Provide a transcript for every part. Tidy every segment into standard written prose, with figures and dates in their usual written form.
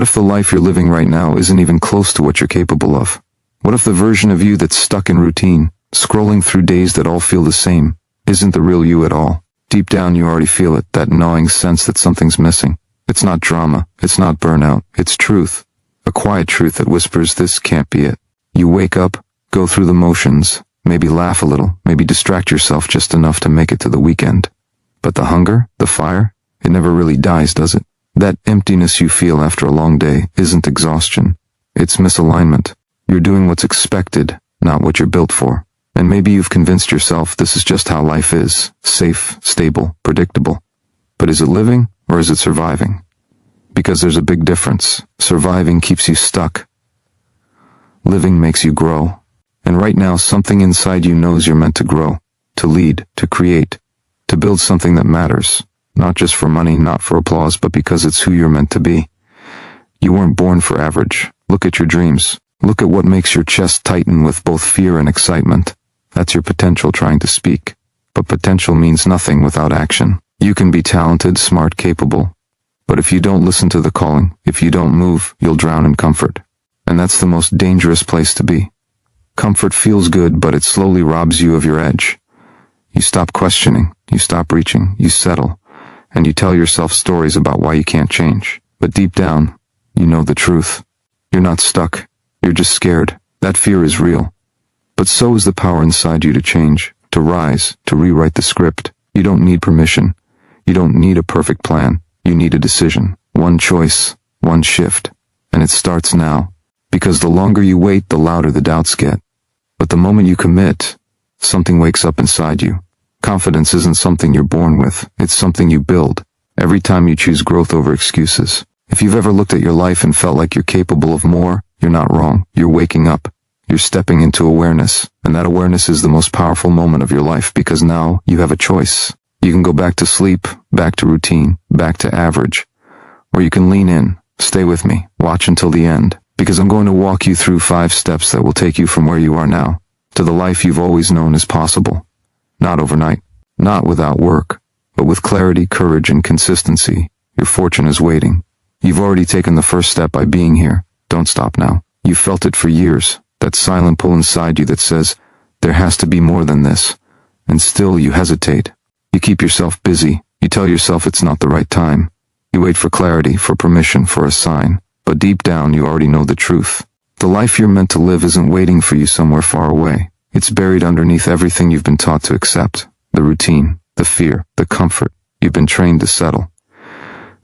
What if the life you're living right now isn't even close to what you're capable of? What if the version of you that's stuck in routine, scrolling through days that all feel the same, isn't the real you at all? Deep down you already feel it, that gnawing sense that something's missing. It's not drama, it's not burnout, it's truth. A quiet truth that whispers, this can't be it. You wake up, go through the motions, maybe laugh a little, maybe distract yourself just enough to make it to the weekend. But the hunger, the fire, it never really dies, does it? That emptiness you feel after a long day isn't exhaustion. It's misalignment. You're doing what's expected, not what you're built for. And maybe you've convinced yourself this is just how life is, safe, stable, predictable. But is it living, or is it surviving? Because there's a big difference. Surviving keeps you stuck. Living makes you grow. And right now, something inside you knows you're meant to grow, to lead, to create, to build something that matters. Not just for money, not for applause, but because it's who you're meant to be. You weren't born for average. Look at your dreams. Look at what makes your chest tighten with both fear and excitement. That's your potential trying to speak. But potential means nothing without action. You can be talented, smart, capable. But if you don't listen to the calling, if you don't move, you'll drown in comfort. And that's the most dangerous place to be. Comfort feels good, but it slowly robs you of your edge. You stop questioning, you stop reaching, you settle. And you tell yourself stories about why you can't change. But deep down, you know the truth. You're not stuck. You're just scared. That fear is real. But so is the power inside you to change, to rise, to rewrite the script. You don't need permission. You don't need a perfect plan. You need a decision. One choice, one shift. And it starts now. Because the longer you wait, the louder the doubts get. But the moment you commit, something wakes up inside you. Confidence isn't something you're born with. It's something you build. Every time you choose growth over excuses. If you've ever looked at your life and felt like you're capable of more, you're not wrong. You're waking up. You're stepping into awareness. And that awareness is the most powerful moment of your life because now you have a choice. You can go back to sleep, back to routine, back to average. Or you can lean in, stay with me, watch until the end. Because I'm going to walk you through 5 steps that will take you from where you are now to the life you've always known is possible. Not overnight, not without work, but with clarity, courage, and consistency. Your fortune is waiting. You've already taken the first step by being here. Don't stop now. You've felt it for years, that silent pull inside you that says, there has to be more than this. And still you hesitate. You keep yourself busy. You tell yourself it's not the right time. You wait for clarity, for permission, for a sign. But deep down you already know the truth. The life you're meant to live isn't waiting for you somewhere far away. It's buried underneath everything you've been taught to accept. The routine, the fear, the comfort. You've been trained to settle.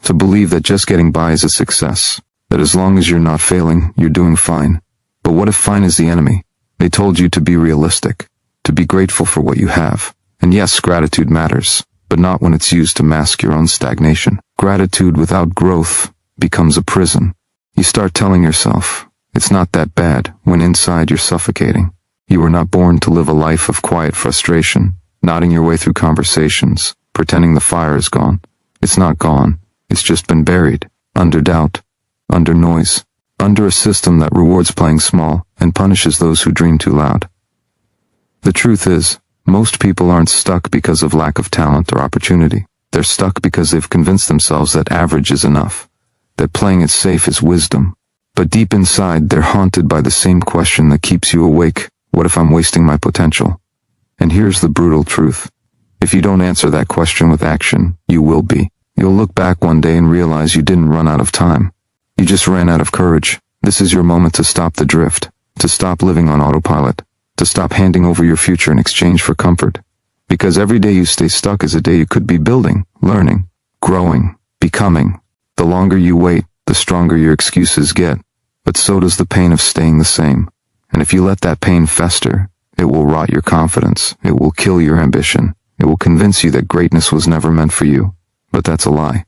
To believe that just getting by is a success. That as long as you're not failing, you're doing fine. But what if fine is the enemy? They told you to be realistic. To be grateful for what you have. And yes, gratitude matters. But not when it's used to mask your own stagnation. Gratitude without growth becomes a prison. You start telling yourself, it's not that bad, when inside you're suffocating. You were not born to live a life of quiet frustration, nodding your way through conversations, pretending the fire is gone. It's not gone. It's just been buried, under doubt, under noise, under a system that rewards playing small and punishes those who dream too loud. The truth is, most people aren't stuck because of lack of talent or opportunity. They're stuck because they've convinced themselves that average is enough, that playing it safe is wisdom. But deep inside, they're haunted by the same question that keeps you awake. What if I'm wasting my potential? And here's the brutal truth. If you don't answer that question with action, you will be. You'll look back one day and realize you didn't run out of time. You just ran out of courage. This is your moment to stop the drift, to stop living on autopilot, to stop handing over your future in exchange for comfort. Because every day you stay stuck is a day you could be building, learning, growing, becoming. The longer you wait, the stronger your excuses get. But so does the pain of staying the same. And if you let that pain fester, it will rot your confidence. It will kill your ambition. It will convince you that greatness was never meant for you. But that's a lie.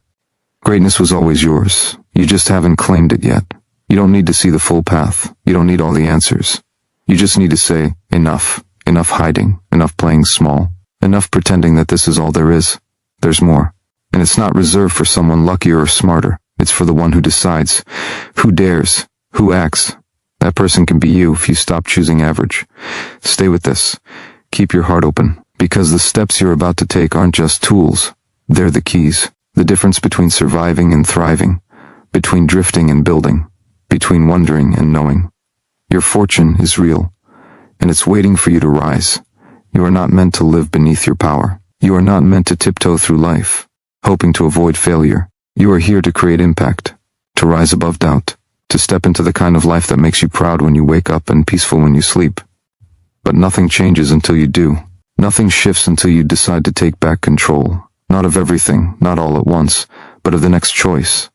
Greatness was always yours. You just haven't claimed it yet. You don't need to see the full path. You don't need all the answers. You just need to say, enough. Enough hiding. Enough playing small. Enough pretending that this is all there is. There's more. And it's not reserved for someone luckier or smarter. It's for the one who decides, who dares, who acts. That person can be you if you stop choosing average. Stay with this. Keep your heart open, because the steps you're about to take aren't just tools. They're the keys. The difference between surviving and thriving. between drifting and building, between wondering and knowing. Your fortune is real, and it's waiting for you to rise. You are not meant to live beneath your power. You are not meant to tiptoe through life, hoping to avoid failure. You are here to create impact, to rise above doubt, to step into the kind of life that makes you proud when you wake up and peaceful when you sleep. But nothing changes until you do. Nothing shifts until you decide to take back control, not of everything, not all at once, but of the next choice,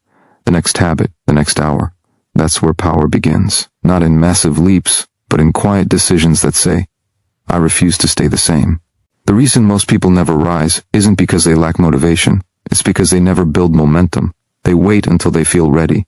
the next habit, the next hour. That's where power begins, not in massive leaps, but in quiet decisions that say, I refuse to stay the same. The reason most people never rise isn't because they lack motivation, it's because they never build momentum. They wait until they feel ready.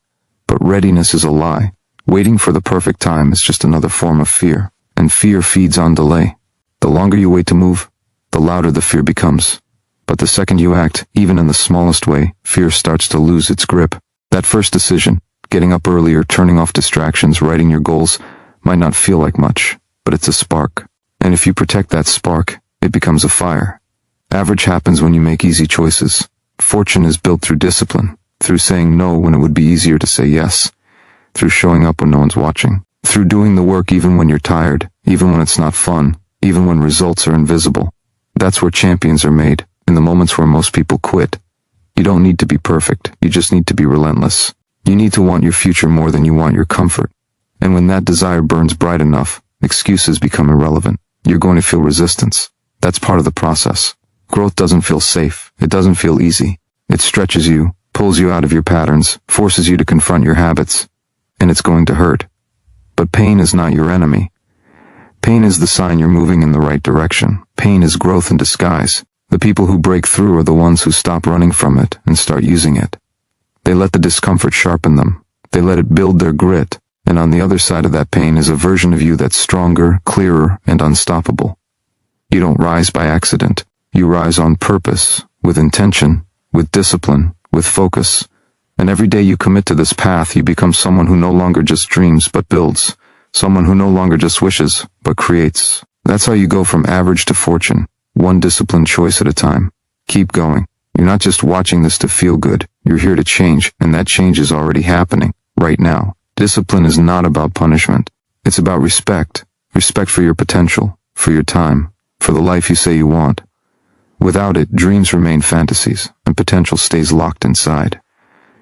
But readiness is a lie. Waiting for the perfect time is just another form of fear, and fear feeds on delay. The longer you wait to move, the louder the fear becomes. But the second you act, even in the smallest way, fear starts to lose its grip. That first decision, getting up earlier, turning off distractions, writing your goals, might not feel like much, but it's a spark. And if you protect that spark, it becomes a fire. Average happens when you make easy choices. Fortune is built through discipline, through saying no when it would be easier to say yes, through showing up when no one's watching, through doing the work even when you're tired, even when it's not fun, even when results are invisible. That's where champions are made, in the moments where most people quit. You don't need to be perfect, you just need to be relentless. You need to want your future more than you want your comfort. And when that desire burns bright enough, excuses become irrelevant. You're going to feel resistance. That's part of the process. Growth doesn't feel safe. It doesn't feel easy. It stretches you, pulls you out of your patterns, forces you to confront your habits. And it's going to hurt. But pain is not your enemy. Pain is the sign you're moving in the right direction. Pain is growth in disguise. The people who break through are the ones who stop running from it and start using it. They let the discomfort sharpen them. They let it build their grit. And on the other side of that pain is a version of you that's stronger, clearer, and unstoppable. You don't rise by accident. You rise on purpose, with intention, with discipline, with focus. And every day you commit to this path, you become someone who no longer just dreams but builds. Someone who no longer just wishes but creates. That's how you go from average to fortune, one disciplined choice at a time. Keep going. You're not just watching this to feel good. You're here to change, and that change is already happening, right now. Discipline is not about punishment. It's about respect. Respect for your potential, for your time, for the life you say you want. Without it, dreams remain fantasies, and potential stays locked inside.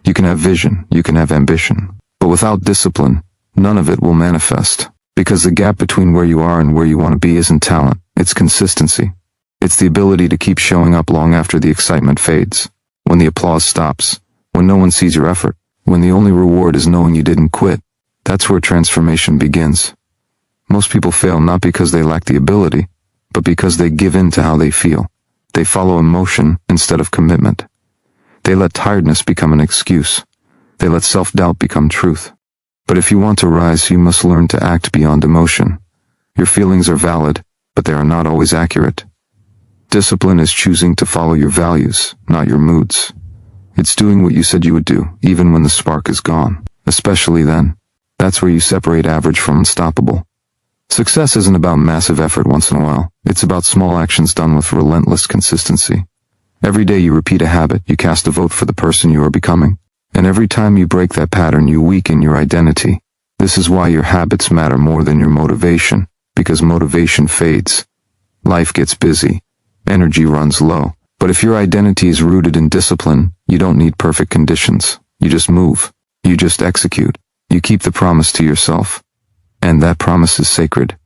You can have vision, you can have ambition, but without discipline, none of it will manifest. Because the gap between where you are and where you want to be isn't talent, it's consistency. It's the ability to keep showing up long after the excitement fades, when the applause stops, when no one sees your effort. When the only reward is knowing you didn't quit. That's where transformation begins. Most people fail not because they lack the ability, but because they give in to how they feel. They follow emotion instead of commitment. They let tiredness become an excuse. They let self-doubt become truth. But if you want to rise, you must learn to act beyond emotion. Your feelings are valid, but they are not always accurate. Discipline is choosing to follow your values, not your moods. It's doing what you said you would do, even when the spark is gone. Especially then. That's where you separate average from unstoppable. Success isn't about massive effort once in a while. It's about small actions done with relentless consistency. Every day you repeat a habit, you cast a vote for the person you are becoming. And every time you break that pattern, you weaken your identity. This is why your habits matter more than your motivation, because motivation fades. Life gets busy. Energy runs low. But if your identity is rooted in discipline, you don't need perfect conditions. You just move. You just execute. You keep the promise to yourself. And that promise is sacred.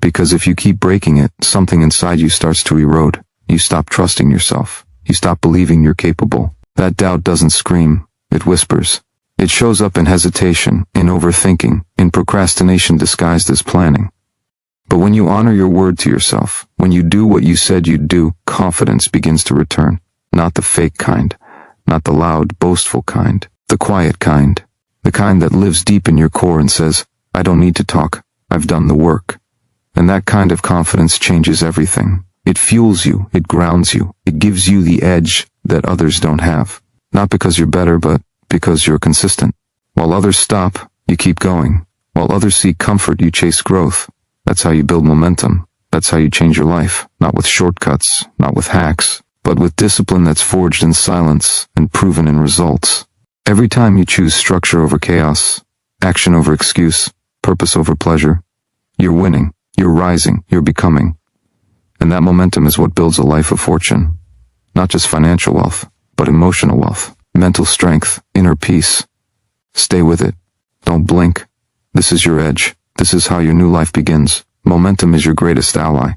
Because if you keep breaking it, something inside you starts to erode. You stop trusting yourself. You stop believing you're capable. That doubt doesn't scream. It whispers. It shows up in hesitation, in overthinking, in procrastination disguised as planning. But when you honor your word to yourself, when you do what you said you'd do, confidence begins to return. Not the fake kind, not the loud, boastful kind, the quiet kind, the kind that lives deep in your core and says, I don't need to talk, I've done the work. And that kind of confidence changes everything. It fuels you, it grounds you, it gives you the edge that others don't have. Not because you're better, but because you're consistent. While others stop, you keep going. While others seek comfort, you chase growth. That's how you build momentum. That's how you change your life. Not with shortcuts, not with hacks, but with discipline that's forged in silence and proven in results. Every time you choose structure over chaos, action over excuse, purpose over pleasure, you're winning, you're rising, you're becoming. And that momentum is what builds a life of fortune. Not just financial wealth, but emotional wealth, mental strength, inner peace. Stay with it. Don't blink. This is your edge. This is how your new life begins. Momentum is your greatest ally.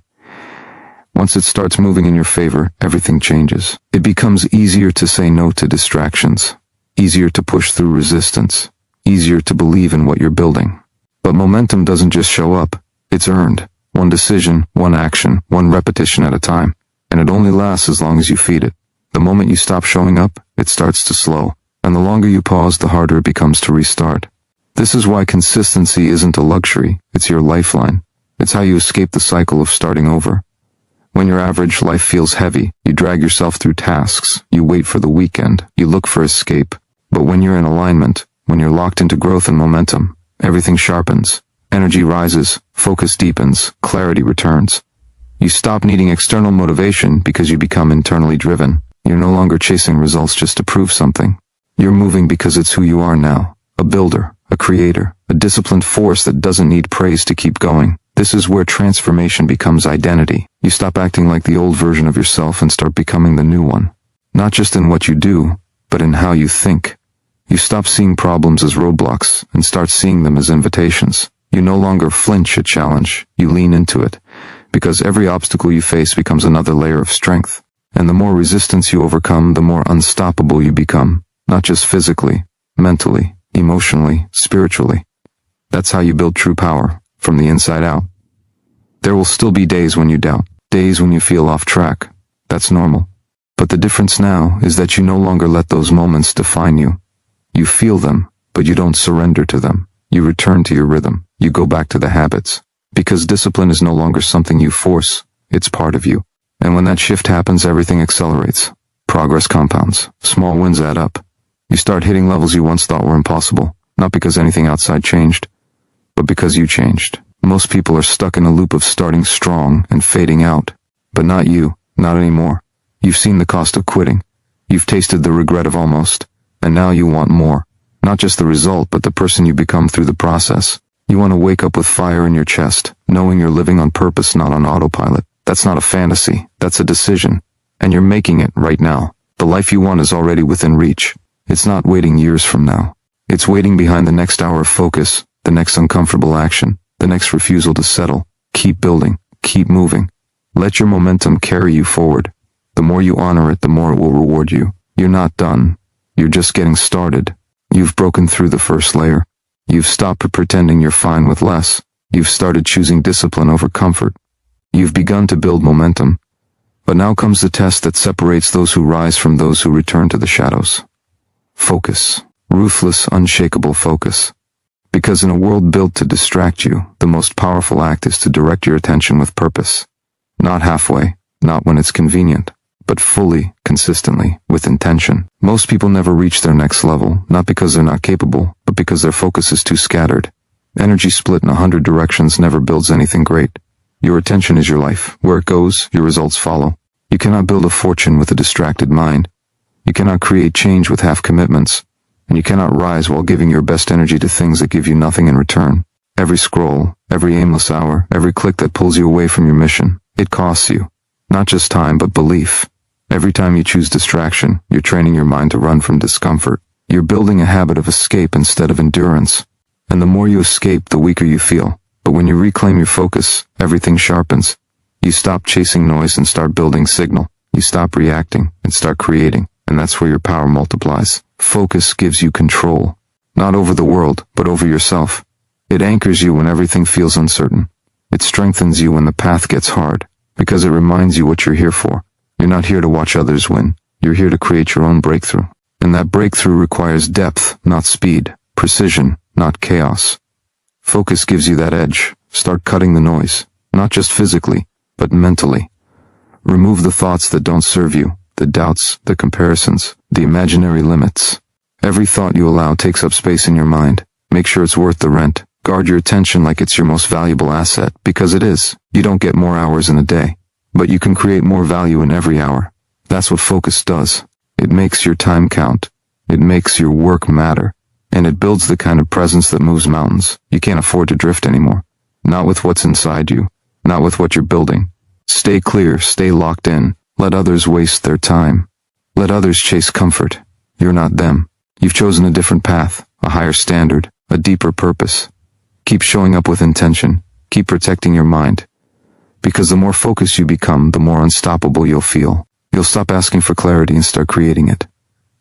Once it starts moving in your favor, everything changes. It becomes easier to say no to distractions, easier to push through resistance, easier to believe in what you're building. But momentum doesn't just show up, it's earned. One decision, one action, one repetition at a time. And it only lasts as long as you feed it. The moment you stop showing up, it starts to slow. And the longer you pause, the harder it becomes to restart. This is why consistency isn't a luxury, it's your lifeline. It's how you escape the cycle of starting over. When your average life feels heavy, you drag yourself through tasks, you wait for the weekend, you look for escape. But when you're in alignment, when you're locked into growth and momentum, everything sharpens, energy rises, focus deepens, clarity returns. You stop needing external motivation because you become internally driven. You're no longer chasing results just to prove something. You're moving because it's who you are now, a builder, a creator, a disciplined force that doesn't need praise to keep going. This is where transformation becomes identity. You stop acting like the old version of yourself and start becoming the new one. Not just in what you do, but in how you think. You stop seeing problems as roadblocks and start seeing them as invitations. You no longer flinch at challenge, you lean into it, because every obstacle you face becomes another layer of strength. And the more resistance you overcome, the more unstoppable you become, not just physically, mentally, emotionally, spiritually. That's how you build true power, from the inside out. There will still be days when you doubt, days when you feel off track. That's normal. But the difference now is that you no longer let those moments define you. You feel them, but you don't surrender to them. You return to your rhythm. You go back to the habits. Because discipline is no longer something you force, it's part of you. And when that shift happens, everything accelerates. Progress compounds. Small wins add up. You start hitting levels you once thought were impossible, not because anything outside changed, but because you changed. Most people are stuck in a loop of starting strong and fading out. But not you, not anymore. You've seen the cost of quitting. You've tasted the regret of almost. And now you want more. Not just the result, but the person you become through the process. You want to wake up with fire in your chest, knowing you're living on purpose, not on autopilot. That's not a fantasy. That's a decision. And you're making it right now. The life you want is already within reach. It's not waiting years from now. It's waiting behind the next hour of focus, the next uncomfortable action, the next refusal to settle. Keep building. Keep moving. Let your momentum carry you forward. The more you honor it, the more it will reward you. You're not done. You're just getting started. You've broken through the first layer. You've stopped pretending you're fine with less. You've started choosing discipline over comfort. You've begun to build momentum. But now comes the test that separates those who rise from those who return to the shadows. Focus. Ruthless, unshakable focus. Because in a world built to distract you, the most powerful act is to direct your attention with purpose. Not halfway, not when it's convenient, but fully, consistently, with intention. Most people never reach their next level, not because they're not capable, but because their focus is too scattered. Energy split in 100 directions never builds anything great. Your attention is your life. Where it goes, your results follow. You cannot build a fortune with a distracted mind. You cannot create change with half commitments. And you cannot rise while giving your best energy to things that give you nothing in return. Every scroll, every aimless hour, every click that pulls you away from your mission, it costs you. Not just time, but belief. Every time you choose distraction, you're training your mind to run from discomfort. You're building a habit of escape instead of endurance. And the more you escape, the weaker you feel. But when you reclaim your focus, everything sharpens. You stop chasing noise and start building signal. You stop reacting and start creating. And that's where your power multiplies. Focus gives you control. Not over the world, but over yourself. It anchors you when everything feels uncertain. It strengthens you when the path gets hard. Because it reminds you what you're here for. You're not here to watch others win. You're here to create your own breakthrough. And that breakthrough requires depth, not speed. Precision, not chaos. Focus gives you that edge. Start cutting the noise. Not just physically, but mentally. Remove the thoughts that don't serve you. The doubts, the comparisons, the imaginary limits. Every thought you allow takes up space in your mind. Make sure it's worth the rent. Guard your attention like it's your most valuable asset, because it is. You don't get more hours in a day, but you can create more value in every hour. That's what focus does. It makes your time count. It makes your work matter. And it builds the kind of presence that moves mountains. You can't afford to drift anymore. Not with what's inside you. Not with what you're building. Stay clear, stay locked in. Let others waste their time. Let others chase comfort. You're not them. You've chosen a different path, a higher standard, a deeper purpose. Keep showing up with intention. Keep protecting your mind. Because the more focused you become, the more unstoppable you'll feel. You'll stop asking for clarity and start creating it.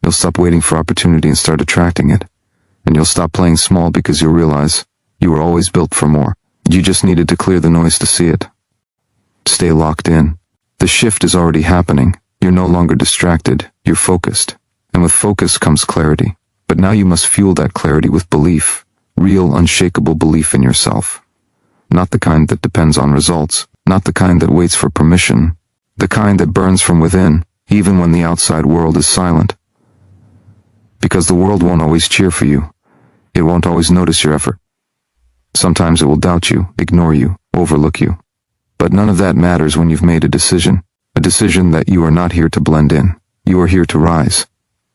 You'll stop waiting for opportunity and start attracting it. And you'll stop playing small because you'll realize you were always built for more. You just needed to clear the noise to see it. Stay locked in. The shift is already happening. You're no longer distracted. You're focused. And with focus comes clarity. But now you must fuel that clarity with belief. Real, unshakable belief in yourself. Not the kind that depends on results. Not the kind that waits for permission. The kind that burns from within, even when the outside world is silent. Because the world won't always cheer for you. It won't always notice your effort. Sometimes it will doubt you, ignore you, overlook you. But none of that matters when you've made a decision that you are not here to blend in. You are here to rise.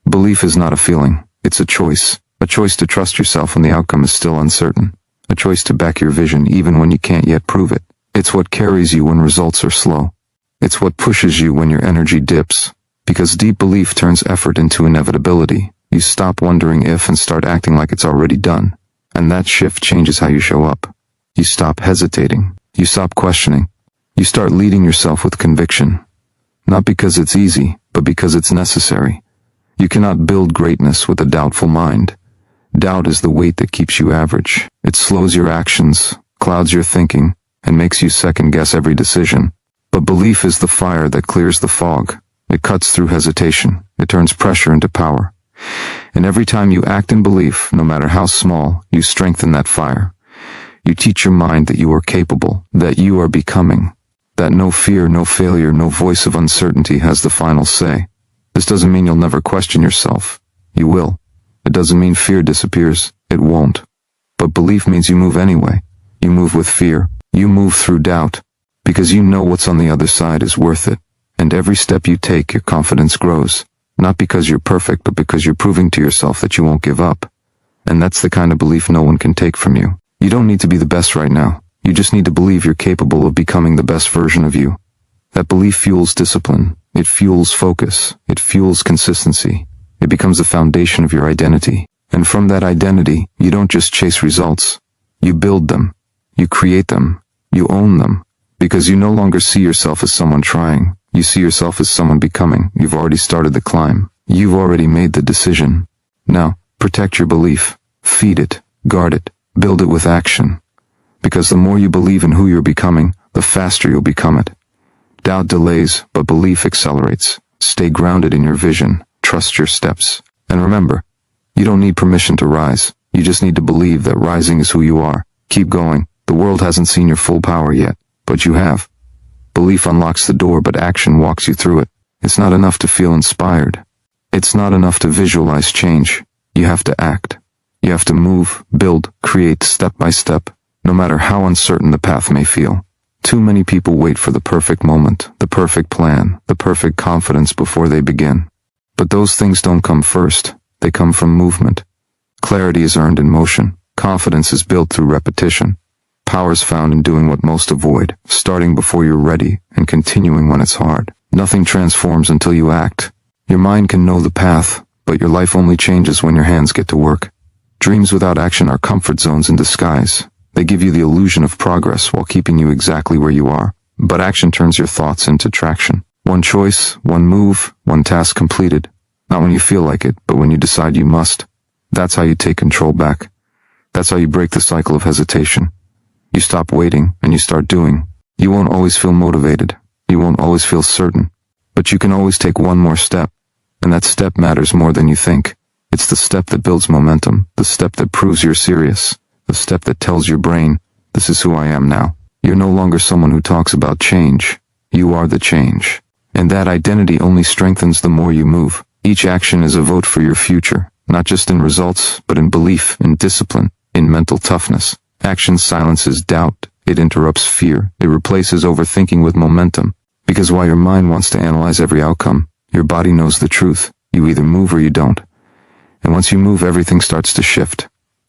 Belief is not a feeling, it's a choice to trust yourself when the outcome is still uncertain, a choice to back your vision even when you can't yet prove it. It's what carries you when results are slow. It's what pushes you when your energy dips, because deep belief turns effort into inevitability. You stop wondering if and start acting like it's already done. And that shift changes how you show up. You stop hesitating. You stop questioning. You start leading yourself with conviction. Not because it's easy, but because it's necessary. You cannot build greatness with a doubtful mind. Doubt is the weight that keeps you average. It slows your actions, clouds your thinking, and makes you second-guess every decision. But belief is the fire that clears the fog. It cuts through hesitation. It turns pressure into power. And every time you act in belief, no matter how small, you strengthen that fire. You teach your mind that you are capable, that you are becoming, that no fear, no failure, no voice of uncertainty has the final say. This doesn't mean you'll never question yourself. You will. It doesn't mean fear disappears. It won't. But belief means you move anyway. You move with fear. You move through doubt. Because you know what's on the other side is worth it. And every step you take, your confidence grows. Not because you're perfect, but because you're proving to yourself that you won't give up. And that's the kind of belief no one can take from you. You don't need to be the best right now. You just need to believe you're capable of becoming the best version of you. That belief fuels discipline. It fuels focus. It fuels consistency. It becomes the foundation of your identity. And from that identity, you don't just chase results. You build them. You create them. You own them. Because you no longer see yourself as someone trying. You see yourself as someone becoming. You've already started the climb. You've already made the decision. Now, protect your belief. Feed it. Guard it. Build it with action. Because the more you believe in who you're becoming, the faster you'll become it. Doubt delays, but belief accelerates. Stay grounded in your vision. Trust your steps. And remember, you don't need permission to rise. You just need to believe that rising is who you are. Keep going. The world hasn't seen your full power yet, but you have. Belief unlocks the door, but action walks you through it. It's not enough to feel inspired. It's not enough to visualize change. You have to act. You have to move, build, create step by step, no matter how uncertain the path may feel. Too many people wait for the perfect moment, the perfect plan, the perfect confidence before they begin. But those things don't come first. They come from movement. Clarity is earned in motion. Confidence is built through repetition. Power is found in doing what most avoid, starting before you're ready and continuing when it's hard. Nothing transforms until you act. Your mind can know the path, but your life only changes when your hands get to work. Dreams without action are comfort zones in disguise. They give you the illusion of progress while keeping you exactly where you are. But action turns your thoughts into traction. One choice, one move, one task completed. Not when you feel like it, but when you decide you must. That's how you take control back. That's how you break the cycle of hesitation. You stop waiting and you start doing. You won't always feel motivated. You won't always feel certain. But you can always take one more step. And that step matters more than you think. It's the step that builds momentum. The step that proves you're serious. The step that tells your brain, this is who I am now. You're no longer someone who talks about change. You are the change. And that identity only strengthens the more you move. Each action is a vote for your future. Not just in results, but in belief, in discipline, in mental toughness. Action silences doubt. It interrupts fear. It replaces overthinking with momentum. Because while your mind wants to analyze every outcome, your body knows the truth. You either move or you don't. And once you move, everything starts to shift.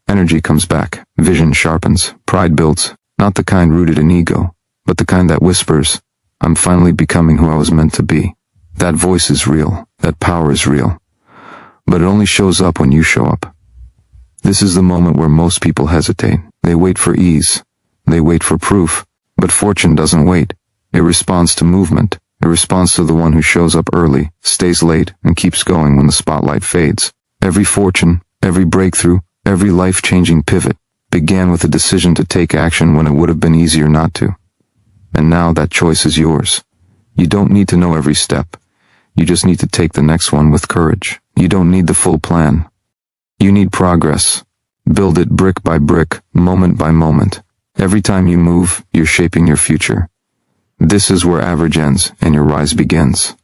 Energy comes back, vision sharpens, pride builds, not the kind rooted in ego, but the kind that whispers, I'm finally becoming who I was meant to be. That voice is real, that power is real. But it only shows up when you show up. This is the moment where most people hesitate. They wait for ease. They wait for proof. But fortune doesn't wait. It responds to movement. It responds to the one who shows up early, stays late, and keeps going when the spotlight fades. Every fortune, every breakthrough, every life-changing pivot began with a decision to take action when it would have been easier not to. And now that choice is yours. You don't need to know every step. You just need to take the next one with courage. You don't need the full plan. You need progress. Build it brick by brick, moment by moment. Every time you move, you're shaping your future. This is where average ends and your rise begins.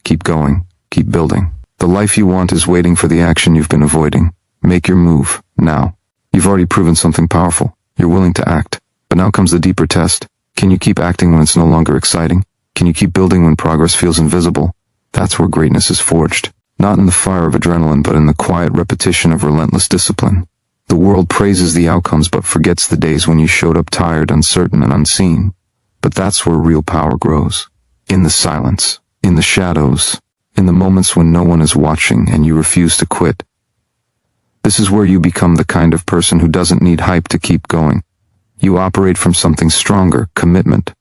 Keep going. Keep building. The life you want is waiting for the action you've been avoiding. Make your move, now. You've already proven something powerful. You're willing to act. But now comes the deeper test. Can you keep acting when it's no longer exciting? Can you keep building when progress feels invisible? That's where greatness is forged. Not in the fire of adrenaline, but in the quiet repetition of relentless discipline. The world praises the outcomes but forgets the days when you showed up tired, uncertain, and unseen. But that's where real power grows. In the silence, in the shadows, in the moments when no one is watching and you refuse to quit. This is where you become the kind of person who doesn't need hype to keep going. You operate from something stronger, commitment.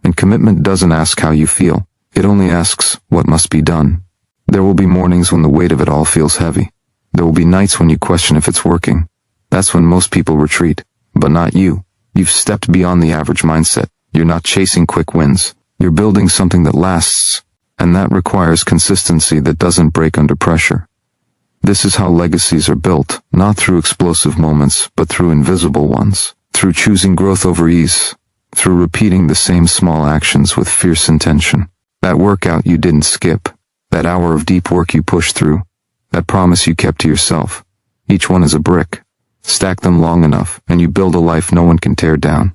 And commitment doesn't ask how you feel. It only asks what must be done. There will be mornings when the weight of it all feels heavy. There will be nights when you question if it's working. That's when most people retreat. But not you. You've stepped beyond the average mindset. You're not chasing quick wins. You're building something that lasts. And that requires consistency that doesn't break under pressure. This is how legacies are built, not through explosive moments, but through invisible ones. Through choosing growth over ease. Through repeating the same small actions with fierce intention. That workout you didn't skip. That hour of deep work you pushed through. That promise you kept to yourself. Each one is a brick. Stack them long enough, and you build a life no one can tear down.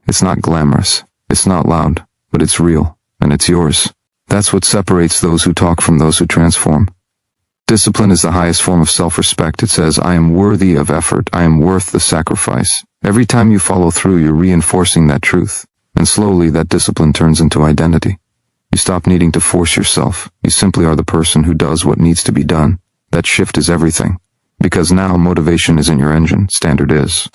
It's not glamorous. It's not loud. But it's real. And it's yours. That's what separates those who talk from those who transform. Discipline is the highest form of self-respect. It says, I am worthy of effort. I am worth the sacrifice. Every time you follow through, you're reinforcing that truth. And slowly, that discipline turns into identity. You stop needing to force yourself. You simply are the person who does what needs to be done. That shift is everything. Because now motivation isn't your engine. Standard is.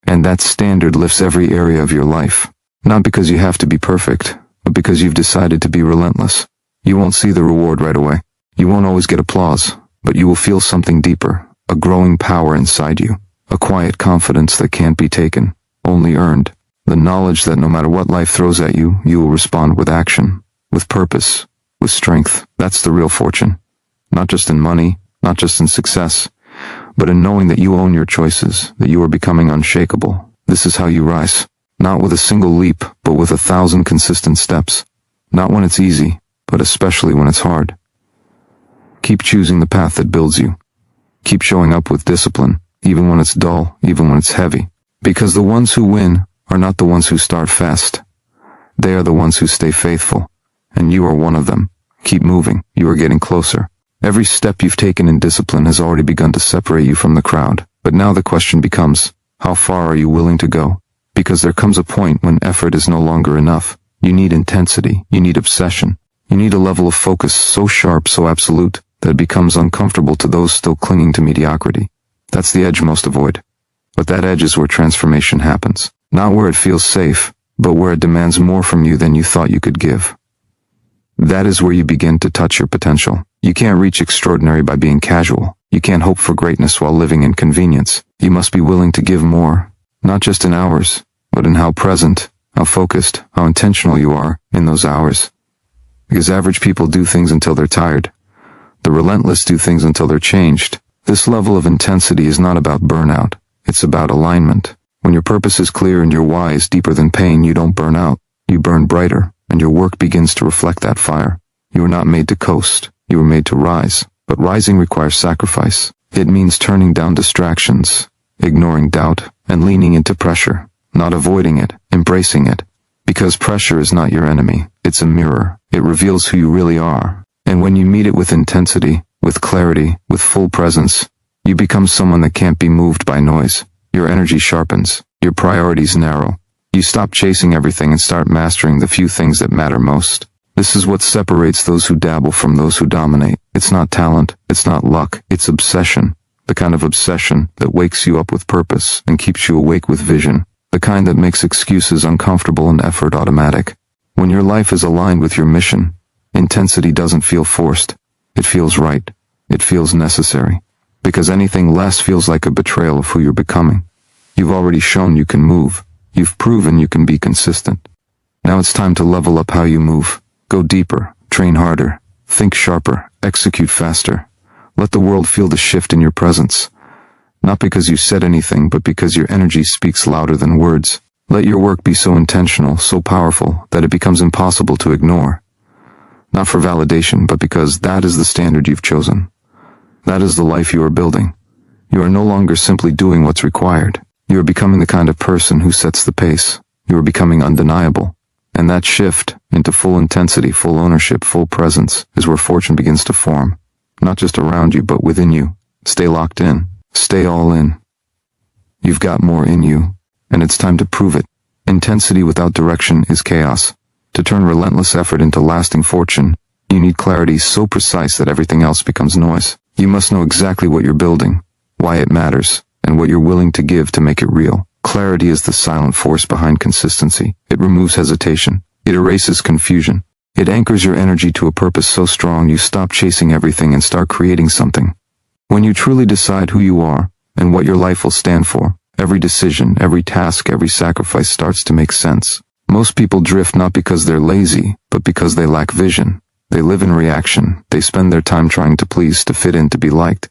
And that standard lifts every area of your life. Not because you have to be perfect, but because you've decided to be relentless. You won't see the reward right away. You won't always get applause, but you will feel something deeper, a growing power inside you, a quiet confidence that can't be taken, only earned. The knowledge that no matter what life throws at you, you will respond with action, with purpose, with strength. That's the real fortune. Not just in money, not just in success, but in knowing that you own your choices, that you are becoming unshakable. This is how you rise. Not with a single leap, but with 1,000 consistent steps. Not when it's easy, but especially when it's hard. Keep choosing the path that builds you. Keep showing up with discipline, even when it's dull, even when it's heavy. Because the ones who win are not the ones who start fast. They are the ones who stay faithful. And you are one of them. Keep moving. You are getting closer. Every step you've taken in discipline has already begun to separate you from the crowd. But now the question becomes, how far are you willing to go? Because there comes a point when effort is no longer enough. You need intensity. You need obsession. You need a level of focus so sharp, so absolute, that it becomes uncomfortable to those still clinging to mediocrity. That's the edge most avoid. But that edge is where transformation happens. Not where it feels safe, but where it demands more from you than you thought you could give. That is where you begin to touch your potential. You can't reach extraordinary by being casual. You can't hope for greatness while living in convenience. You must be willing to give more, not just in hours, but in how present, how focused, how intentional you are in those hours. Because average people do things until they're tired. The relentless do things until they're changed. This level of intensity is not about burnout. It's about alignment. When your purpose is clear and your why is deeper than pain, you don't burn out. You burn brighter, and your work begins to reflect that fire. You were not made to coast. You were made to rise. But rising requires sacrifice. It means turning down distractions, ignoring doubt, and leaning into pressure. Not avoiding it, embracing it. Because pressure is not your enemy. It's a mirror. It reveals who you really are. And when you meet it with intensity, with clarity, with full presence, you become someone that can't be moved by noise. Your energy sharpens. Your priorities narrow. You stop chasing everything and start mastering the few things that matter most. This is what separates those who dabble from those who dominate. It's not talent. It's not luck. It's obsession. The kind of obsession that wakes you up with purpose and keeps you awake with vision. The kind that makes excuses uncomfortable and effort automatic. When your life is aligned with your mission, intensity doesn't feel forced. It feels right. It feels necessary. Because anything less feels like a betrayal of who you're becoming. You've already shown you can move. You've proven you can be consistent. Now it's time to level up how you move. Go deeper, train harder, think sharper, execute faster. Let the world feel the shift in your presence. Not because you said anything, but because your energy speaks louder than words. Let your work be so intentional, so powerful, that it becomes impossible to ignore. Not for validation, but because that is the standard you've chosen. That is the life you are building. You are no longer simply doing what's required. You are becoming the kind of person who sets the pace. You are becoming undeniable. And that shift into full intensity, full ownership, full presence is where fortune begins to form. Not just around you, but within you. Stay locked in. Stay all in. You've got more in you, and it's time to prove it. Intensity without direction is chaos. To turn relentless effort into lasting fortune, you need clarity so precise that everything else becomes noise. You must know exactly what you're building, why it matters, and what you're willing to give to make it real. Clarity is the silent force behind consistency. It removes hesitation. It erases confusion. It anchors your energy to a purpose so strong you stop chasing everything and start creating something. When you truly decide who you are and what your life will stand for, every decision, every task, every sacrifice starts to make sense. Most people drift not because they're lazy, but because they lack vision. They live in reaction. They spend their time trying to please, to fit in, to be liked.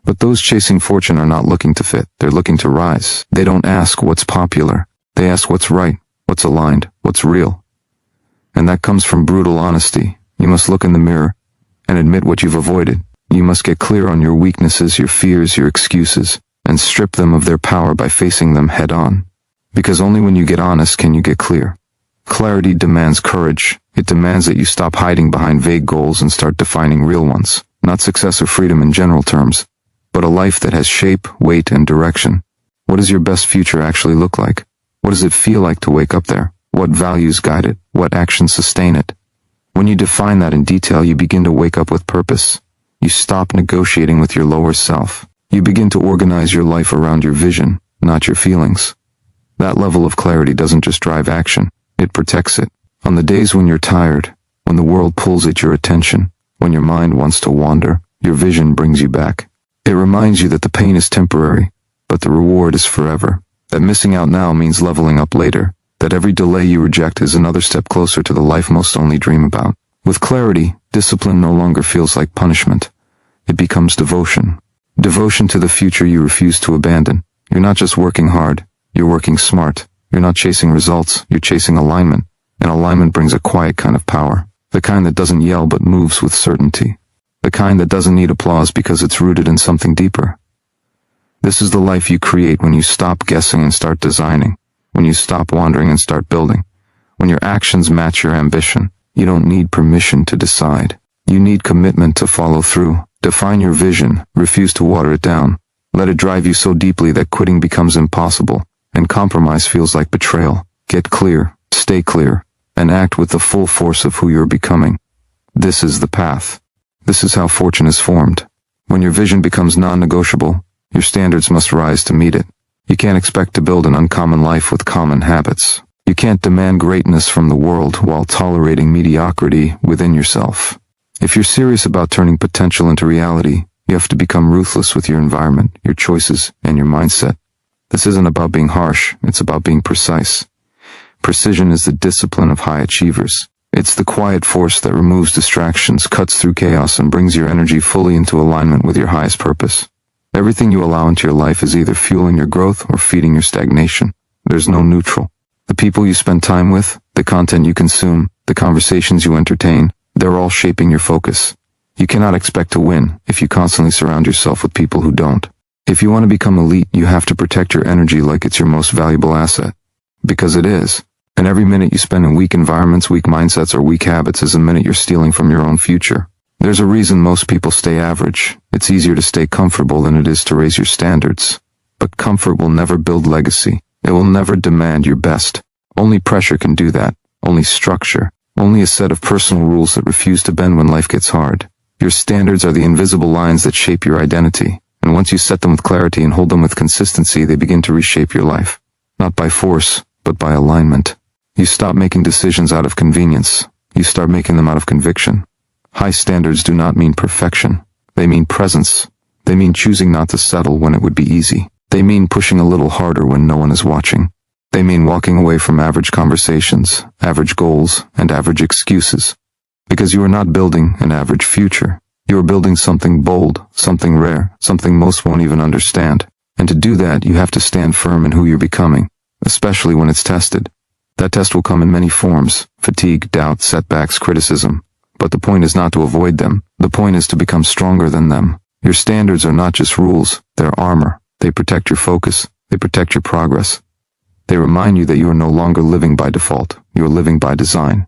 But those chasing fortune are not looking to fit. They're looking to rise. They don't ask what's popular. They ask what's right, what's aligned, what's real. And that comes from brutal honesty. You must look in the mirror and admit what you've avoided. You must get clear on your weaknesses, your fears, your excuses, and strip them of their power by facing them head on. Because only when you get honest can you get clear. Clarity demands courage. It demands that you stop hiding behind vague goals and start defining real ones. Not success or freedom in general terms, but a life that has shape, weight, and direction. What does your best future actually look like? What does it feel like to wake up there? What values guide it? What actions sustain it? When you define that in detail, you begin to wake up with purpose. You stop negotiating with your lower self. You begin to organize your life around your vision, not your feelings. That level of clarity doesn't just drive action, it protects it. On the days when you're tired, when the world pulls at your attention, when your mind wants to wander, your vision brings you back. It reminds you that the pain is temporary, but the reward is forever. That missing out now means leveling up later. That every delay you reject is another step closer to the life most only dream about. With clarity, discipline no longer feels like punishment. It becomes devotion. Devotion to the future you refuse to abandon. You're not just working hard, you're working smart. You're not chasing results, you're chasing alignment. And alignment brings a quiet kind of power. The kind that doesn't yell but moves with certainty. The kind that doesn't need applause because it's rooted in something deeper. This is the life you create when you stop guessing and start designing. When you stop wandering and start building. When your actions match your ambition. You don't need permission to decide. You need commitment to follow through. Define your vision. Refuse to water it down. Let it drive you so deeply that quitting becomes impossible, and compromise feels like betrayal. Get clear, stay clear, and act with the full force of who you're becoming. This is the path. This is how fortune is formed. When your vision becomes non-negotiable, your standards must rise to meet it. You can't expect to build an uncommon life with common habits. You can't demand greatness from the world while tolerating mediocrity within yourself. If you're serious about turning potential into reality, you have to become ruthless with your environment, your choices, and your mindset. This isn't about being harsh, it's about being precise. Precision is the discipline of high achievers. It's the quiet force that removes distractions, cuts through chaos, and brings your energy fully into alignment with your highest purpose. Everything you allow into your life is either fueling your growth or feeding your stagnation. There's no neutral. The people you spend time with, the content you consume, the conversations you entertain, they're all shaping your focus. You cannot expect to win if you constantly surround yourself with people who don't. If you want to become elite, you have to protect your energy like it's your most valuable asset. Because it is. And every minute you spend in weak environments, weak mindsets, or weak habits is a minute you're stealing from your own future. There's a reason most people stay average. It's easier to stay comfortable than it is to raise your standards. But comfort will never build legacy. It will never demand your best. Only pressure can do that. Only structure. Only a set of personal rules that refuse to bend when life gets hard. Your standards are the invisible lines that shape your identity. And once you set them with clarity and hold them with consistency, they begin to reshape your life. Not by force, but by alignment. You stop making decisions out of convenience. You start making them out of conviction. High standards do not mean perfection. They mean presence. They mean choosing not to settle when it would be easy. They mean pushing a little harder when no one is watching. They mean walking away from average conversations, average goals, and average excuses. Because you are not building an average future. You are building something bold, something rare, something most won't even understand. And to do that, you have to stand firm in who you're becoming, especially when it's tested. That test will come in many forms: fatigue, doubt, setbacks, criticism. But the point is not to avoid them. The point is to become stronger than them. Your standards are not just rules, they're armor. They protect your focus. They protect your progress. They remind you that you are no longer living by default. You are living by design.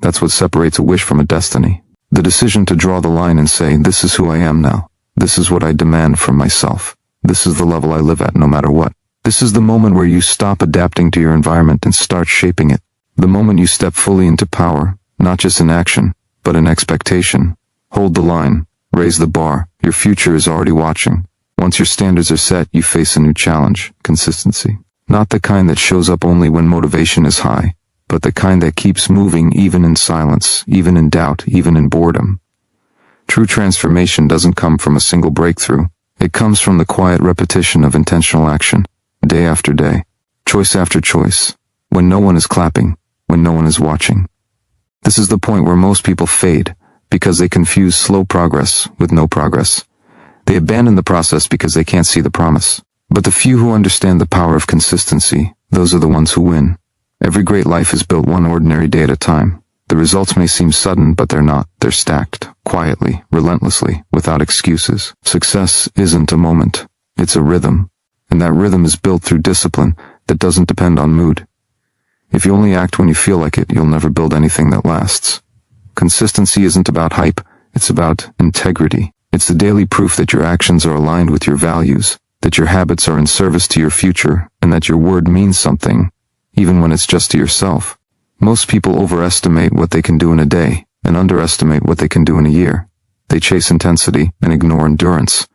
That's what separates a wish from a destiny. The decision to draw the line and say, this is who I am now. This is what I demand from myself. This is the level I live at no matter what. This is the moment where you stop adapting to your environment and start shaping it. The moment you step fully into power, not just in action, but in expectation. Hold the line. Raise the bar. Your future is already watching. Once your standards are set, you face a new challenge: consistency. Not the kind that shows up only when motivation is high, but the kind that keeps moving even in silence, even in doubt, even in boredom. True transformation doesn't come from a single breakthrough. It comes from the quiet repetition of intentional action, day after day, choice after choice, when no one is clapping, when no one is watching. This is the point where most people fade, because they confuse slow progress with no progress. They abandon the process because they can't see the promise. But the few who understand the power of consistency, those are the ones who win. Every great life is built one ordinary day at a time. The results may seem sudden, but they're not. They're stacked, quietly, relentlessly, without excuses. Success isn't a moment. It's a rhythm. And that rhythm is built through discipline that doesn't depend on mood. If you only act when you feel like it, you'll never build anything that lasts. Consistency isn't about hype. It's about integrity. It's the daily proof that your actions are aligned with your values, that your habits are in service to your future, and that your word means something, even when it's just to yourself. Most people overestimate what they can do in a day, and underestimate what they can do in a year. They chase intensity and ignore endurance.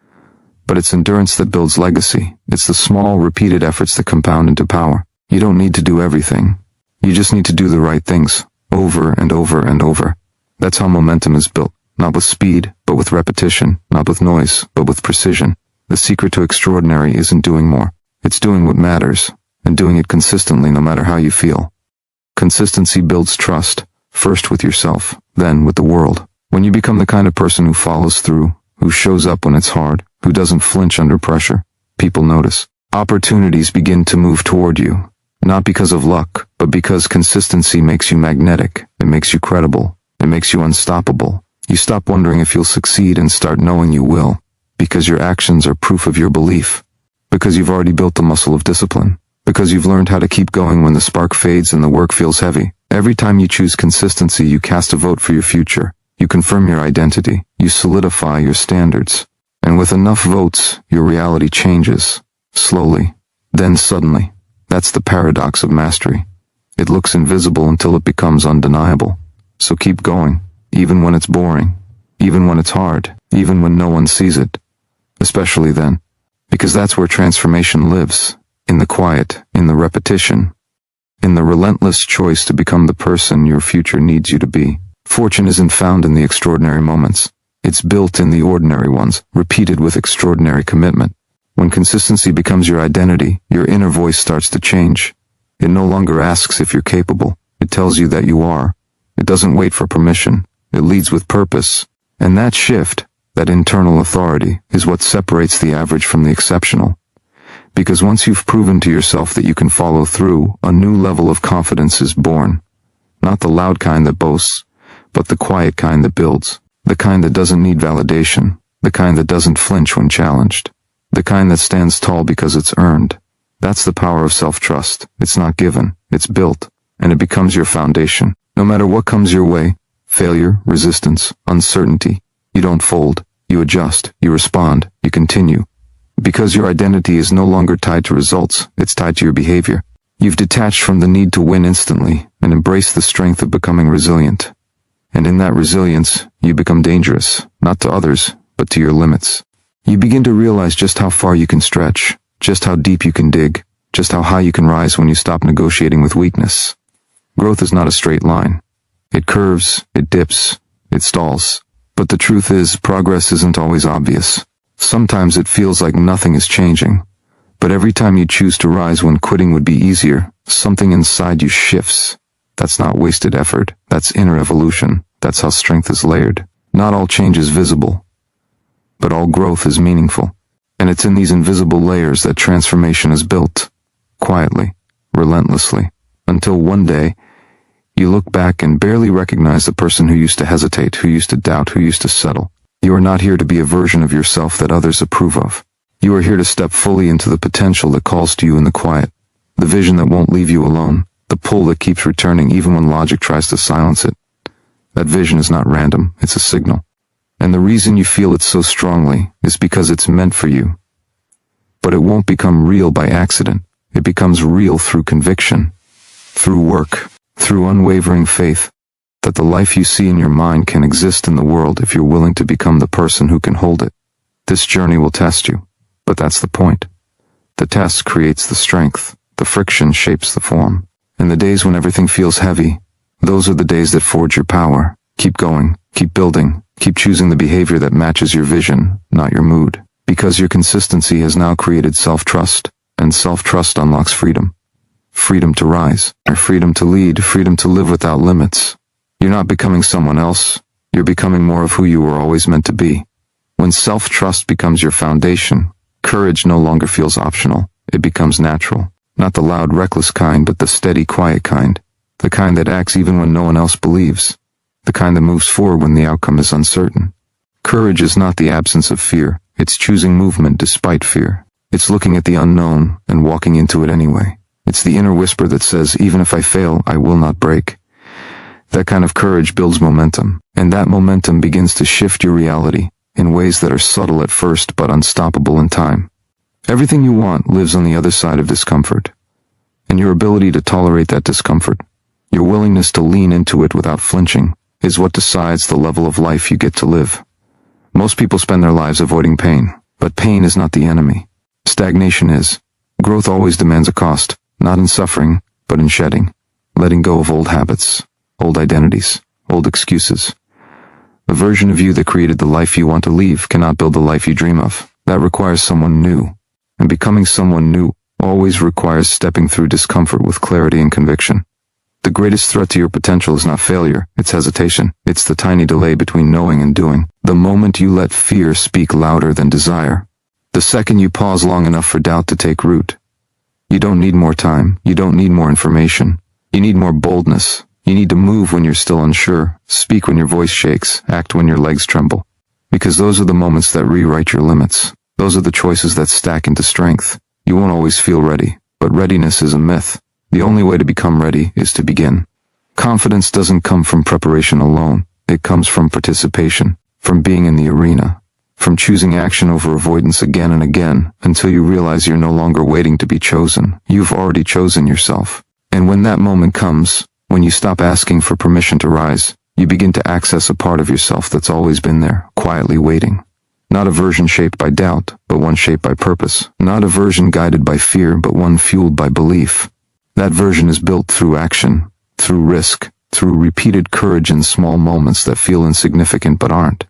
But it's endurance that builds legacy. It's the small, repeated efforts that compound into power. You don't need to do everything. You just need to do the right things, over and over and over. That's how momentum is built, not with speed, but with repetition, not with noise, but with precision. The secret to extraordinary isn't doing more. It's doing what matters, and doing it consistently no matter how you feel. Consistency builds trust, first with yourself, then with the world. When you become the kind of person who follows through, who shows up when it's hard, who doesn't flinch under pressure, people notice. Opportunities begin to move toward you, not because of luck, but because consistency makes you magnetic. It makes you credible. It makes you unstoppable. You stop wondering if you'll succeed and start knowing you will, because your actions are proof of your belief, because you've already built the muscle of discipline, because you've learned how to keep going when the spark fades and the work feels heavy. Every time you choose consistency, you cast a vote for your future. You confirm your identity. You solidify your standards. And with enough votes, your reality changes. Slowly. Then suddenly. That's the paradox of mastery. It looks invisible until it becomes undeniable. So keep going, even when it's boring, even when it's hard, even when no one sees it. Especially then. Because that's where transformation lives. In the quiet, in the repetition, in the relentless choice to become the person your future needs you to be. Fortune isn't found in the extraordinary moments. It's built in the ordinary ones, repeated with extraordinary commitment. When consistency becomes your identity, your inner voice starts to change. It no longer asks if you're capable. It tells you that you are. It doesn't wait for permission. It leads with purpose. And that shift, that internal authority, is what separates the average from the exceptional. Because once you've proven to yourself that you can follow through, a new level of confidence is born. Not the loud kind that boasts, but the quiet kind that builds. The kind that doesn't need validation. The kind that doesn't flinch when challenged. The kind that stands tall because it's earned. That's the power of self-trust. It's not given. It's built. and it becomes your foundation. No matter what comes your way, failure, resistance, uncertainty, you don't fold, you adjust, you respond, you continue. Because your identity is no longer tied to results, it's tied to your behavior. You've detached from the need to win instantly and embraced the strength of becoming resilient. And in that resilience, you become dangerous, not to others, but to your limits. You begin to realize just how far you can stretch, just how deep you can dig, just how high you can rise when you stop negotiating with weakness. Growth is not a straight line. It curves, it dips, it stalls. But the truth is, progress isn't always obvious. Sometimes it feels like nothing is changing. But every time you choose to rise when quitting would be easier, something inside you shifts. That's not wasted effort. That's inner evolution. That's how strength is layered. Not all change is visible, but all growth is meaningful. And it's in these invisible layers that transformation is built. Quietly, relentlessly, until one day, you look back and barely recognize the person who used to hesitate, who used to doubt, who used to settle. You are not here to be a version of yourself that others approve of. You are here to step fully into the potential that calls to you in the quiet, the vision that won't leave you alone, the pull that keeps returning even when logic tries to silence it. That vision is not random, it's a signal. And the reason you feel it so strongly is because it's meant for you. But it won't become real by accident. It becomes real through conviction, through work, through unwavering faith, that the life you see in your mind can exist in the world if you're willing to become the person who can hold it. This journey will test you, but that's the point. The test creates the strength, the friction shapes the form. In the days when everything feels heavy, those are the days that forge your power. Keep going, keep building, keep choosing the behavior that matches your vision, not your mood. Because your consistency has now created self-trust, and self-trust unlocks freedom. Freedom to rise, freedom to lead, freedom to live without limits. You're not becoming someone else, you're becoming more of who you were always meant to be. When self-trust becomes your foundation, courage no longer feels optional, it becomes natural. Not the loud, reckless kind, but the steady, quiet kind. The kind that acts even when no one else believes. The kind that moves forward when the outcome is uncertain. Courage is not the absence of fear, it's choosing movement despite fear. It's looking at the unknown and walking into it anyway. It's the inner whisper that says, even if I fail, I will not break. That kind of courage builds momentum, and that momentum begins to shift your reality in ways that are subtle at first but unstoppable in time. Everything you want lives on the other side of discomfort, and your ability to tolerate that discomfort, your willingness to lean into it without flinching, is what decides the level of life you get to live. Most people spend their lives avoiding pain, but pain is not the enemy. Stagnation is. Growth always demands a cost, not in suffering, but in shedding, letting go of old habits, old identities, old excuses. The version of you that created the life you want to leave cannot build the life you dream of. That requires someone new. And becoming someone new always requires stepping through discomfort with clarity and conviction. The greatest threat to your potential is not failure, it's hesitation. It's the tiny delay between knowing and doing. The moment you let fear speak louder than desire. The second you pause long enough for doubt to take root. You don't need more time. You don't need more information. You need more boldness. You need to move when you're still unsure, speak when your voice shakes, act when your legs tremble. Because those are the moments that rewrite your limits. Those are the choices that stack into strength. You won't always feel ready, but readiness is a myth. The only way to become ready is to begin. Confidence doesn't come from preparation alone. It comes from participation, from being in the arena, from choosing action over avoidance again and again, until you realize you're no longer waiting to be chosen. You've already chosen yourself. And when that moment comes, when you stop asking for permission to rise, you begin to access a part of yourself that's always been there, quietly waiting. Not a version shaped by doubt, but one shaped by purpose. Not a version guided by fear, but one fueled by belief. That version is built through action, through risk, through repeated courage in small moments that feel insignificant but aren't.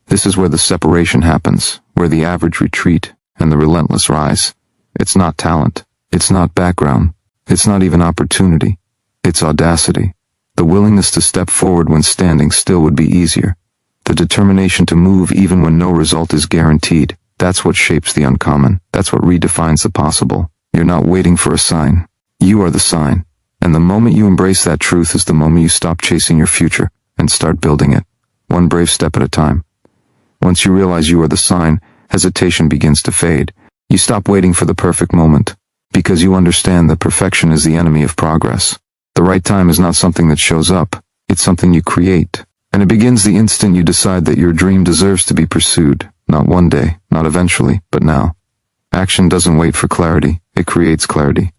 This is where the separation happens, where the average retreat and the relentless rise. It's not talent. It's not background. It's not even opportunity. It's audacity. The willingness to step forward when standing still would be easier. The determination to move even when no result is guaranteed. That's what shapes the uncommon. That's what redefines the possible. You're not waiting for a sign. You are the sign. And the moment you embrace that truth is the moment you stop chasing your future and start building it, one brave step at a time. Once you realize you are the sign, hesitation begins to fade. You stop waiting for the perfect moment, because you understand that perfection is the enemy of progress. The right time is not something that shows up, it's something you create. And it begins the instant you decide that your dream deserves to be pursued, not one day, not eventually, but now. Action doesn't wait for clarity, it creates clarity.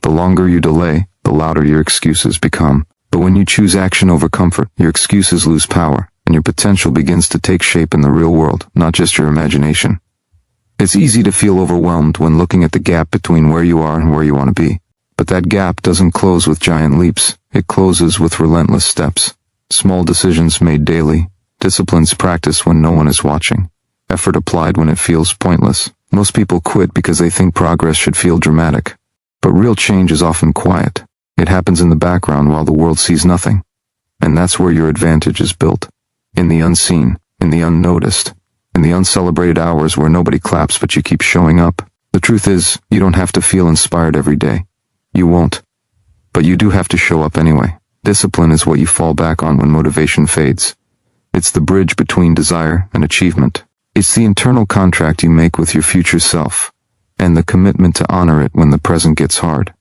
The longer you delay, the louder your excuses become. But when you choose action over comfort, your excuses lose power, and your potential begins to take shape in the real world, not just your imagination. It's easy to feel overwhelmed when looking at the gap between where you are and where you want to be. But that gap doesn't close with giant leaps, it closes with relentless steps. Small decisions made daily, disciplines practiced when no one is watching, effort applied when it feels pointless. Most people quit because they think progress should feel dramatic. But real change is often quiet. It happens in the background while the world sees nothing. And that's where your advantage is built. In the unseen, in the unnoticed, in the uncelebrated hours where nobody claps but you keep showing up. The truth is, you don't have to feel inspired every day. You won't. But you do have to show up anyway. Discipline is what you fall back on when motivation fades. It's the bridge between desire and achievement. It's the internal contract you make with your future self, and the commitment to honor it when the present gets hard.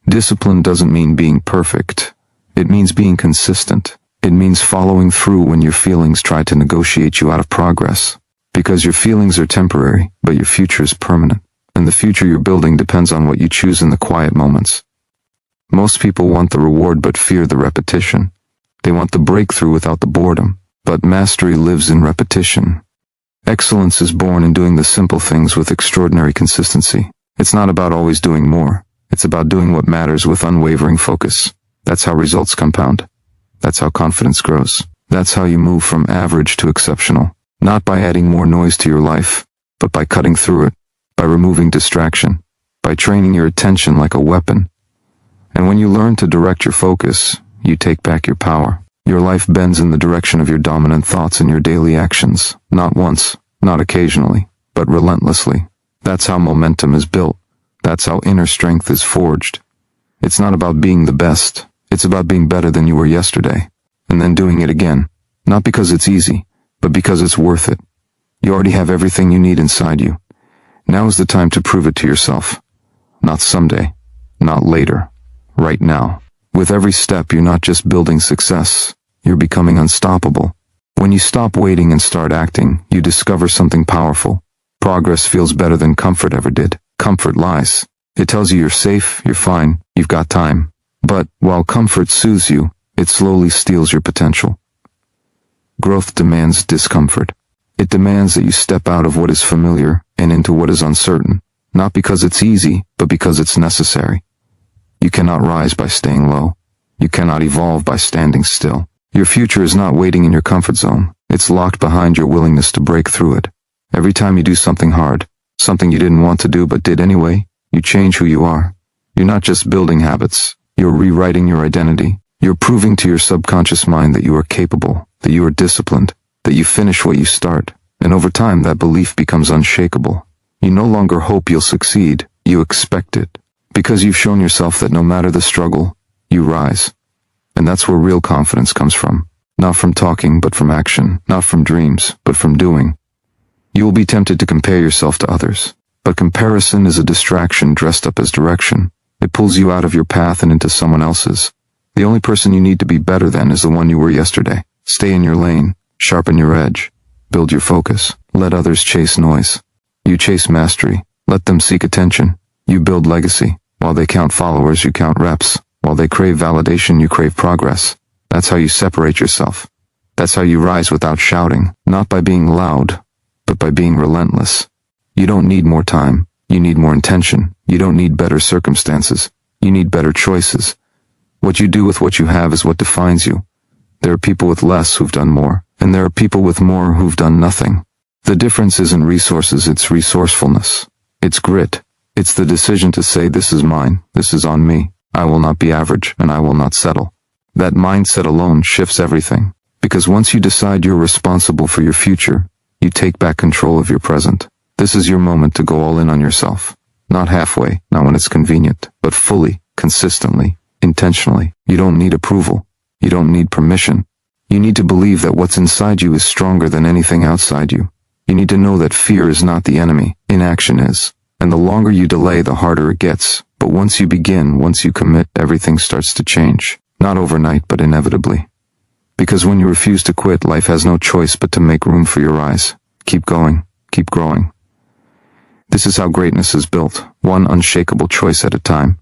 Discipline doesn't mean being perfect. It means being consistent. It means following through when your feelings try to negotiate you out of progress. Because your feelings are temporary, but your future is permanent. And the future you're building depends on what you choose in the quiet moments. Most people want the reward but fear the repetition. They want the breakthrough without the boredom. But mastery lives in repetition. Excellence is born in doing the simple things with extraordinary consistency. It's not about always doing more. It's about doing what matters with unwavering focus. That's how results compound. That's how confidence grows. That's how you move from average to exceptional. Not by adding more noise to your life, but by cutting through it. By removing distraction, by training your attention like a weapon. And when you learn to direct your focus, you take back your power. Your life bends in the direction of your dominant thoughts and your daily actions, not once, not occasionally, but relentlessly. That's how momentum is built. That's how inner strength is forged. It's not about being the best, it's about being better than you were yesterday, and then doing it again, not because it's easy, but because it's worth it. You already have everything you need inside you. Now is the time to prove it to yourself. Not someday, not later, right now. With every step, you're not just building success, you're becoming unstoppable. When you stop waiting and start acting, you discover something powerful. Progress feels better than comfort ever did. Comfort lies. It tells you you're safe, you're fine, you've got time. But while comfort soothes you, it slowly steals your potential. Growth demands discomfort. It demands that you step out of what is familiar and into what is uncertain, not because it's easy, but because it's necessary. You cannot rise by staying low. You cannot evolve by standing still. Your future is not waiting in your comfort zone. It's locked behind your willingness to break through it. Every time you do something hard, something you didn't want to do but did anyway, you change who you are. You're not just building habits. You're rewriting your identity. You're proving to your subconscious mind that you are capable, that you are disciplined, that you finish what you start, and over time that belief becomes unshakable. You no longer hope you'll succeed, you expect it, because you've shown yourself that no matter the struggle, you rise. And that's where real confidence comes from. Not from talking, but from action. Not from dreams, but from doing. You will be tempted to compare yourself to others, but comparison is a distraction dressed up as direction. It pulls you out of your path and into someone else's. The only person you need to be better than is the one you were yesterday. Stay in your lane. Sharpen your edge. Build your focus. Let others chase noise. You chase mastery. Let them seek attention. You build legacy. While they count followers, you count reps. While they crave validation, you crave progress. That's how you separate yourself. That's how you rise without shouting, not by being loud, but by being relentless. You don't need more time. You need more intention. You don't need better circumstances. You need better choices. What you do with what you have is what defines you. There are people with less who've done more, and there are people with more who've done nothing. The difference isn't resources, it's resourcefulness. It's grit. It's the decision to say, this is mine, this is on me. I will not be average, and I will not settle. That mindset alone shifts everything. Because once you decide you're responsible for your future, you take back control of your present. This is your moment to go all in on yourself. Not halfway, not when it's convenient, but fully, consistently, intentionally. You don't need approval. You don't need permission. You need to believe that what's inside you is stronger than anything outside you. You need to know that fear is not the enemy, inaction is. And the longer you delay, the harder it gets, But once you begin, once you commit, everything starts to change. Not overnight, but inevitably. Because when you refuse to quit, life has no choice but to make room for your rise. Keep going. Keep growing. This is how greatness is built, one unshakable choice at a time.